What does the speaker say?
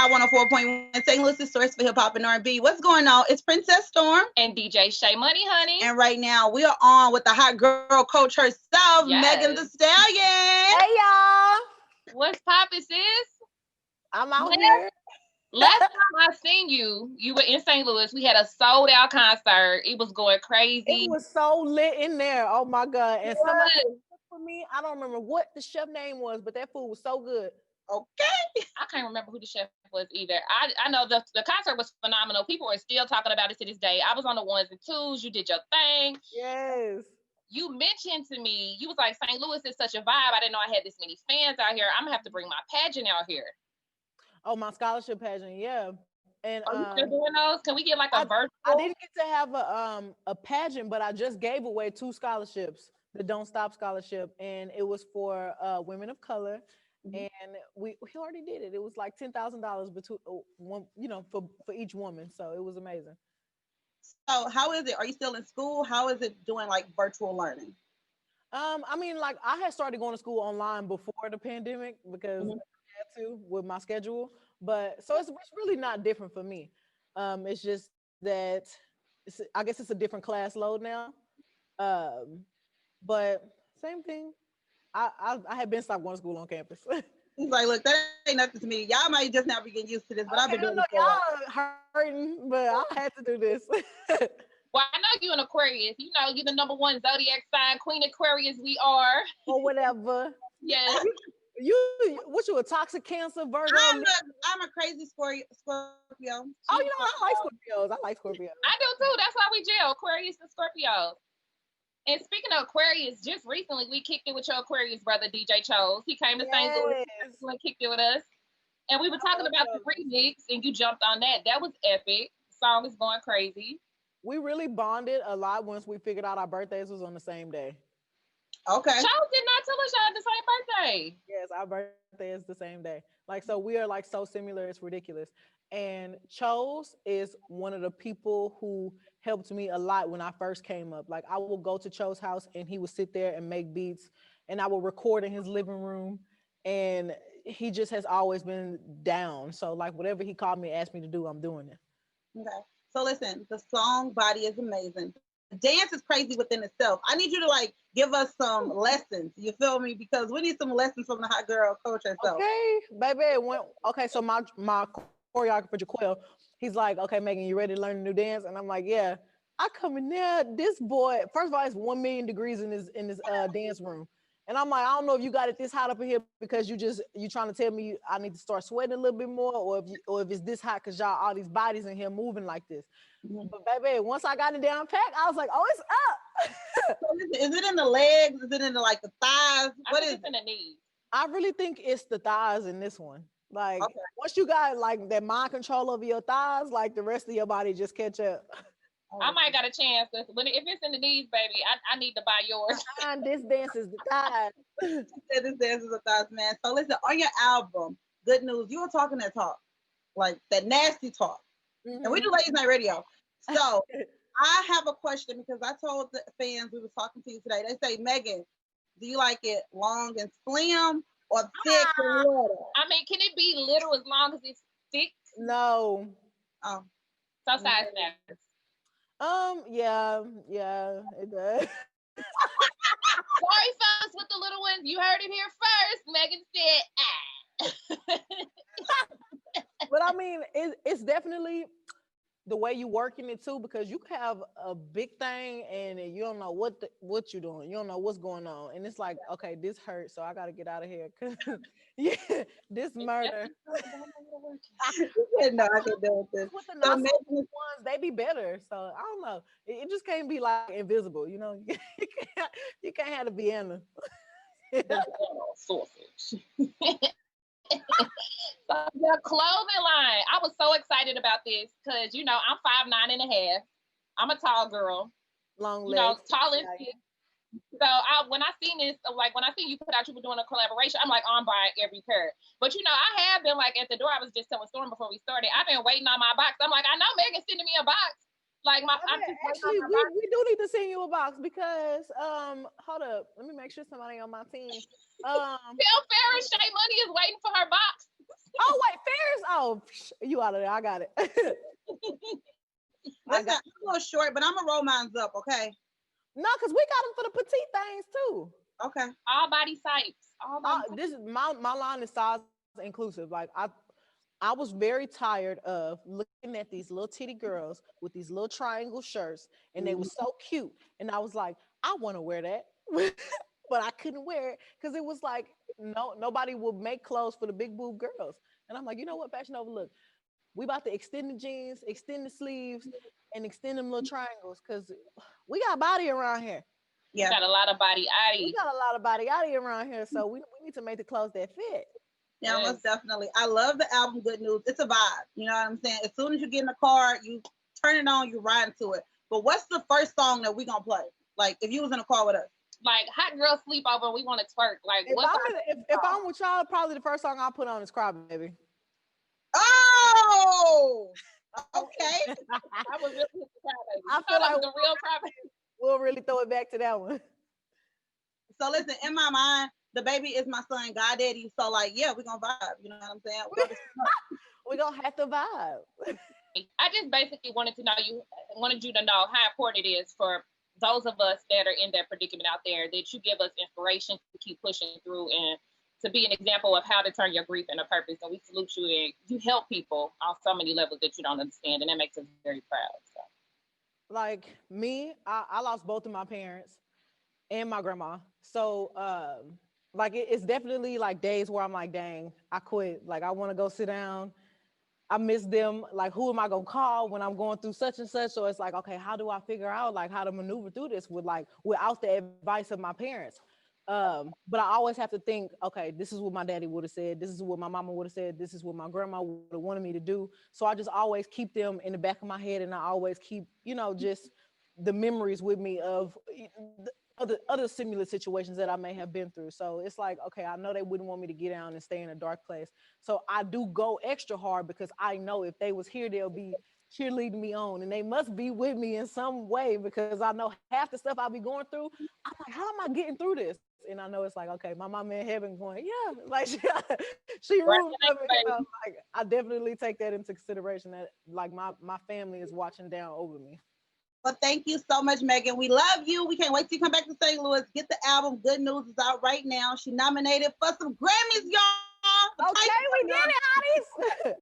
Vibe 104.1, St. Louis' source for hip hop and R&B. What's going on? It's Princess Storm. And DJ Shay Money, honey. And right now, we are on with the hot girl coach herself, Megan Thee Stallion. Hey, y'all. What's poppin', sis? I'm out here. Last time I seen you, you were in St. Louis. We had a sold out concert. It was going crazy. It was so lit in there. Oh, my God. And somebody for me, I don't remember what the chef name was, but that food was so good. Okay. I can't remember who the chef was either. I know the concert was phenomenal. People are still talking about it to this day. I was on the ones and twos. You did your thing. Yes. You mentioned to me, you was like, St. Louis is such a vibe. I didn't know I had this many fans out here. I'm going to have to bring my pageant out here. Oh, my scholarship pageant, yeah. And are you still doing those? Can we get like a virtual? I didn't get to have a pageant, but I just gave away 2 scholarships, the Don't Stop Scholarship, and it was for women of color. And we already did it. It was like $10,000 between one, for each woman. So it was amazing. So how is it? Are you still in school? How is it doing like virtual learning? I mean, like I had started going to school online before the pandemic because I had to with my schedule. But so it's really not different for me. It's just that I guess it's a different class load now. But same thing. I had been stopped going to school on campus. He's like, look, that ain't nothing to me. Y'all might just now be getting used to this, but I've been doing this for a while. Y'all hurting, but I had to do this. Well, I know you an Aquarius. You know, you're the number 1 zodiac sign, Queen Aquarius. We are. Or whatever. Yes. What you a toxic Cancer, Virgo? I'm a crazy Scorpio. Oh, I like Scorpios. I like Scorpios. I do too. That's why we gel, Aquarius and Scorpio. And speaking of Aquarius, just recently we kicked it with your Aquarius brother, DJ Chose. He came to St. Louis and kicked it with us. And we were talking about the remix, and you jumped on that. That was epic. The song is going crazy. We really bonded a lot once we figured out our birthdays was on the same day. Okay. Chose did not tell us y'all had the same birthday. Yes, our birthday is the same day. Like, so we are like so similar, it's ridiculous. And Chose is one of the people who helped me a lot when I first came up. Like I will go to Cho's house and he would sit there and make beats and I will record in his living room. And he just has always been down. So like whatever he called me, asked me to do, I'm doing it. Okay. So listen, the song body is amazing. The dance is crazy within itself. I need you to like give us some lessons. You feel me? Because we need some lessons from the hot girl coach herself. Okay, baby. Okay, so my choreographer Jaquel, he's like, okay, Megan, you ready to learn a new dance? And I'm like, yeah. I come in there, this boy, first of all, it's 1 million degrees in this dance room. And I'm like, I don't know if you got it this hot up in here because you trying to tell me I need to start sweating a little bit more, or if it's this hot because y'all all these bodies in here moving like this. But baby, once I got it down pat, I was like, oh, it's up. So is it in the legs? Is it in the like the thighs? What is it? In the knees? I really think it's the thighs in this one. Like once you got like that mind control over your thighs, like the rest of your body just catch up. I might got a chance if it's in the knees, baby, I need to buy yours. This dance is the thighs. This dance is the thighs, man. So listen, on your album, Good News, you were talking that talk, like that nasty talk, and we do late night radio. So I have a question because I told the fans we were talking to you today. They say, Megan, do you like it long and slim or thick and water? I mean, can it be little as long as it's thick? No. Oh. So size matters. Yeah, it does. Sorry, folks, with the little ones. You heard it here first. Megan said, But I mean, it's definitely the way you working it too, because you have a big thing and you don't know what you're doing. You don't know what's going on. And it's like, okay, this hurts, so I got to get out of here. This murder. No, I can deal with this. With the ones, they be better. So I don't know. It just can't be like invisible, you know. You can't have the Vienna. Sausage. So the clothing line, I was so excited about this because I'm 5'9.5". I'm a tall girl, long legs, tall and thick. So when I seen this, like when I seen you put out you were doing a collaboration, I'm like, I'm buying every pair. But I have been like at the door. I was just telling Storm before we started. I've been waiting on my box. I'm like, I know Megan's sending me a box. Like actually, we do need to send you a box because hold up, let me make sure somebody on my team. Phil Ferris, Shay Money is waiting for her box. Oh wait, Ferris. Oh, you out of there. I got it. Listen, I'm a little short, but I'm gonna roll mine up, okay? No, because we got them for the petite things too. Okay. All body types. This is my line is size inclusive. Like I was very tired of looking at these little titty girls with these little triangle shirts, and they were so cute. And I was like, I want to wear that, but I couldn't wear it because it was like nobody would make clothes for the big boob girls. And I'm like, you know what, Fashion Nova, look, we about to extend the jeans, extend the sleeves, and extend them little triangles because we got body around here. Yeah. We got a lot of body We got a lot of body around here, so we need to make the clothes that fit. Yeah, most definitely. I love the album Good News. It's a vibe. You know what I'm saying? As soon as you get in the car, you turn it on, you ride into it. But what's the first song that we gonna play? Like if you was in a car with us. Like Hot Girl Sleepover, we want to twerk. Like if I'm with y'all, probably the first song I'll put on is Cry Baby. Oh, okay. I was really Cry Baby. I feel like the real Cry Baby. We'll really throw it back to that one. So listen, in my mind, the baby is my son, God Daddy. So like, yeah, we're gonna vibe. You know what I'm saying? We're gonna have to vibe. I just basically wanted you to know how important it is for those of us that are in that predicament out there, that you give us inspiration to keep pushing through and to be an example of how to turn your grief into purpose. And we salute you, and you help people on so many levels that you don't understand, and that makes us very proud. So. Like me, I lost both of my parents and my grandma. So like it's definitely like days where I'm like, dang, I quit. Like I want to go sit down. I miss them. Like, who am I gonna call when I'm going through such and such? So it's like, okay, how do I figure out like how to maneuver through this without the advice of my parents? But I always have to think, okay, this is what my daddy would have said. This is what my mama would have said. This is what my grandma would have wanted me to do. So I just always keep them in the back of my head, and I always keep, just the memories with me of other similar situations that I may have been through. So it's like, okay, I know they wouldn't want me to get down and stay in a dark place. So I do go extra hard because I know if they was here, they'll be cheerleading me on, and they must be with me in some way because I know half the stuff I'll be going through. I'm like, how am I getting through this? And I know it's like, okay, my mama in heaven going, yeah, like she rooting for me. Like I definitely take that into consideration that like my family is watching down over me. Well, thank you so much, Megan. We love you. We can't wait till you come back to St. Louis. Get the album. Good News is out right now. She nominated for some Grammys, y'all. Okay, we did it, hotties.